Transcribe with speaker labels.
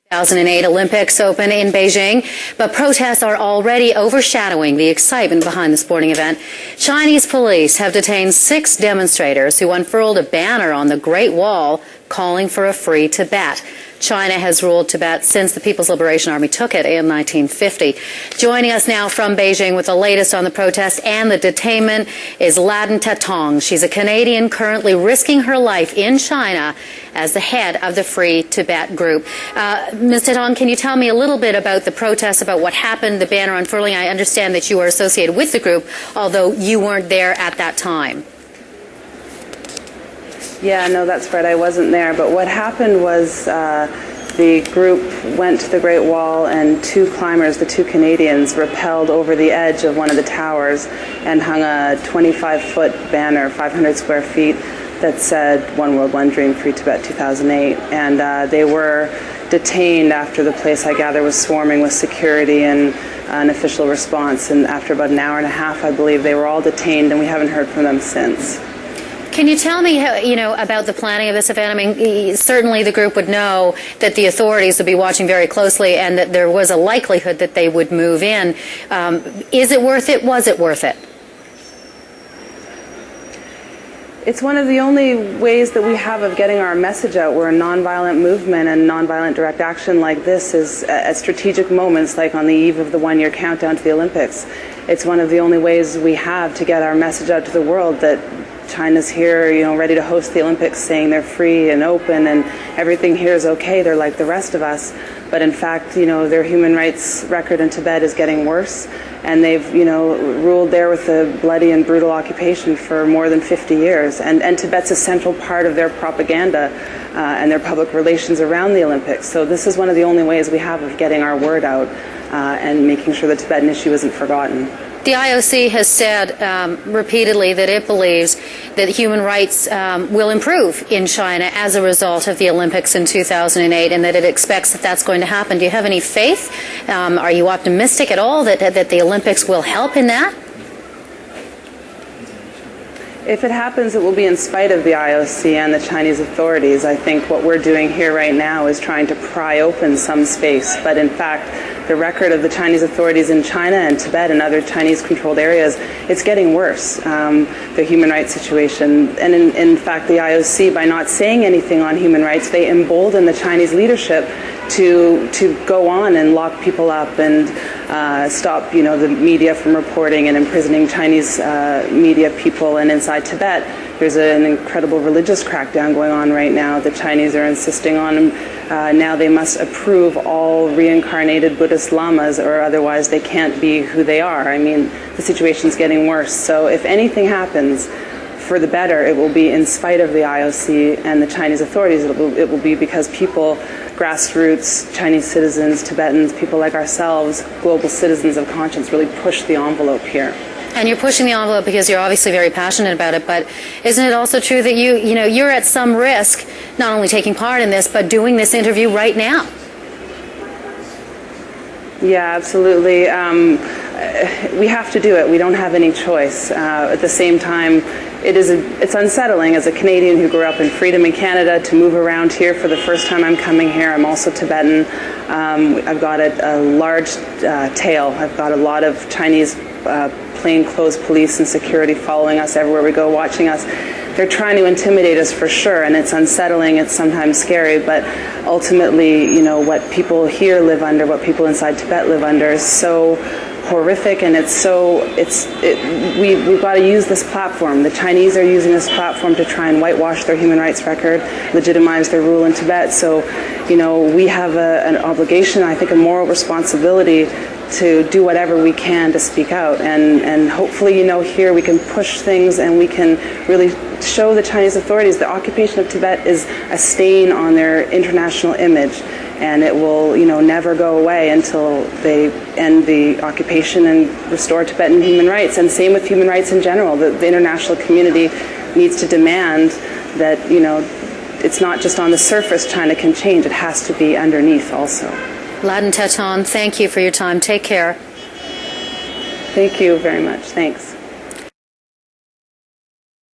Speaker 1: 2008 Olympics open in Beijing, but protests are already overshadowing the excitement behind the sporting event. Chinese police have detained 6 demonstrators who unfurled a banner on the Great Wall calling for a free Tibet. China has ruled Tibet since the People's Liberation Army took it in 1950. Joining us now from Beijing with the latest on the protest and the detainment is Lhadon. She's a Canadian currently risking her life in China as the head of the Free Tibet group. Ms. Tetong, can you tell me a little bit about the protests, about what happened, the banner unfurling? I understand that you are associated with the group, although you weren't there at that time.
Speaker 2: Yeah, no, that's right. I wasn't there. But what happened was the group went to the Great Wall and 2 climbers, the 2 Canadians, rappelled over the edge of one of the towers and hung a 25-foot banner, 500 square feet, that said "One World, One Dream, Free Tibet 2008." And they were detained after the place, I gather, was swarming with security and an official response. And after about an hour and a half, I believe, they were all detained, and we haven't heard from them since.
Speaker 1: Can you tell me, about the planning of this event? I mean, certainly the group would know that the authorities would be watching very closely and that there was a likelihood that they would move in. Is it worth it? Was it worth it?
Speaker 2: It's one of the only ways that we have of getting our message out. We're a nonviolent movement, and nonviolent direct action like this is at strategic moments, like on the eve of the 1-year countdown to the Olympics. It's one of the only ways we have to get our message out to the world that China's here, ready to host the Olympics, saying they're free and open and everything here is okay. They're like the rest of us. But in fact, their human rights record in Tibet is getting worse. And they've, ruled there with a bloody and brutal occupation for more than 50 years. And Tibet's a central part of their propaganda and their public relations around the Olympics. So this is one of the only ways we have of getting our word out and making sure the Tibetan issue isn't forgotten.
Speaker 1: The IOC has said repeatedly that it believes that human rights will improve in China as a result of the Olympics in 2008 and that it expects that that's going to happen. Do you have any faith? Are you optimistic at all that the Olympics will help in that?
Speaker 2: If it happens, it will be in spite of the IOC and the Chinese authorities. I think what we're doing here right now is trying to pry open some space. But in fact, the record of the Chinese authorities in China and Tibet and other Chinese-controlled areas, it's getting worse, the human rights situation. And in fact, the IOC, by not saying anything on human rights, they embolden the Chinese leadership to go on and lock people up and stop, the media from reporting and imprisoning Chinese media people. And inside Tibet, there's an incredible religious crackdown going on right now. The Chinese are insisting on now they must approve all reincarnated Buddhist lamas, or otherwise they can't be who they are. I mean, the situation's getting worse. So if anything happens for the better, it will be in spite of the IOC and the Chinese authorities. It will be because people, grassroots, Chinese citizens, Tibetans, people like ourselves, global citizens of conscience, really push the envelope here.
Speaker 1: And you're pushing the envelope because you're obviously very passionate about it, but isn't it also true that you're at some risk, not only taking part in this, but doing this interview right now? Yeah,
Speaker 2: absolutely. We have to do it. We don't have any choice. At the same time, it's unsettling as a Canadian who grew up in freedom in Canada to move around here for the first time I'm coming here. I'm also Tibetan. I've got a large tail. I've got a lot of Chinese plainclothes police and security following us everywhere we go, watching us. They're trying to intimidate us for sure, and it's unsettling, it's sometimes scary, but ultimately, what people here live under, what people inside Tibet live under is so horrific, and we've got to use this platform. The Chinese are using this platform to try and whitewash their human rights record, legitimize their rule in Tibet. So, we have an obligation, I think a moral responsibility to do whatever we can to speak out. And hopefully, here we can push things and we can really show the Chinese authorities the occupation of Tibet is a stain on their international image. And it will, never go away until they end the occupation and restore Tibetan human rights. And same with human rights in general. The international community needs to demand that, it's not just on the surface China can change. It has to be underneath also.
Speaker 1: Lhadon, thank you for your time. Take care.
Speaker 2: Thank you very much. Thanks.